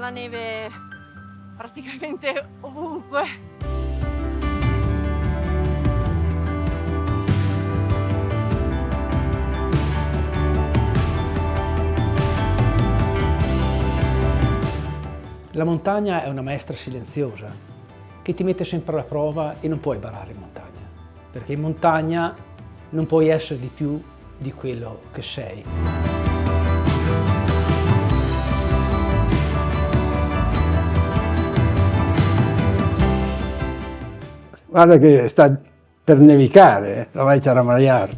la neve praticamente ovunque. La montagna è una maestra silenziosa che ti mette sempre alla prova e non puoi barare in montagna, perché in montagna non puoi essere di più di quello che sei. Guarda che sta per nevicare, la Vai Charamariar.